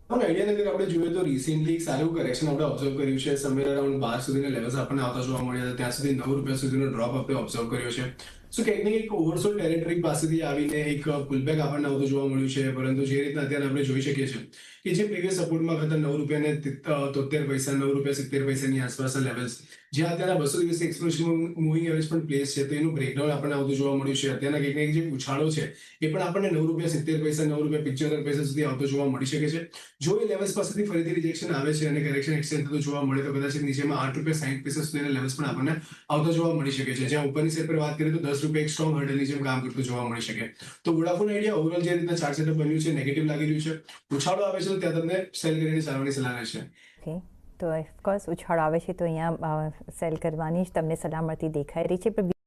પણ આઈડિયાની અંદર આપણે જોઈએ તો રિસેન્ટલી એક સારું કરેક્શન આપણે ઓબ્ઝર્વ કર્યું છે. સમવેર અરાઉન્ડ 12 સુધીના લેવલ્સ આપણને આવતા જોવા મળ્યા હતા. ત્યાં સુધી ₹9 સુધીનો ડ્રોપ આપણે ઓબ્ઝર્વ કર્યો છે. સો ક્યાંક ને ક્યાંક ઓવરસોલ્ડ ટેરેટરી પાસેથી આવીને એક પુલબેક આપણને આવતું જોવા મળ્યું છે. પરંતુ જે રીતના અત્યારે આપણે જોઈ શકીએ છીએ કે જે પ્રીવિયસ સપોર્ટમાં હતા ₹9.73, ₹9.70 આસપાસના લેવલ્સ, જ્યાં અત્યારના 200 દિવસની એક્સપ્રેશન મૂવિંગ એવરેજ પણ પ્લેસ છે, તો એનું બ્રેકડાઉન આપણને આવતું જોવા મળ્યું છે. અત્યારના કંઈક ને કંઈક જે ઉછાળો છે એ પણ આપણને ₹9.70, ₹9.75 સુધી આવતો જોવા મળી શકે છે. જો એ લેવલ્સ પાસેથી ફરીથી રિજેક્શન આવે છે અને કરેક્શન એક્સટેન્ડ થતું જોવા મળે તો કદાચ નીચેમાં ₹8.60 સુધીના લેવલ્સ પણ આપણને આવતો જોવા મળી શકે છે. જ્યાં ઉપરની સાઈડ પર વાત કરીએ તો ₹10 એક સ્ટ્રોંગ હર્ડલની જેમ કામ કરતું જોવા મળી શકે. તો વોડાફોન આઈડિયા ઓવરઓલ જે રીતના ચાર્ટ સેટઅપ બન્યું છે નેગેટિવ લાગી રહ્યું છે. ઉછાળો આવે છે તો ત્યાં તમને સેલ કરીને ચાલવાની સલાહ રહેશે. ઓકે, તો ઓફકોર્સ ઉછાળ આવે છે તો અહીંયા સેલ કરવાની જ તમને સલાહ મળતી દેખાઈ રહી છે. પણ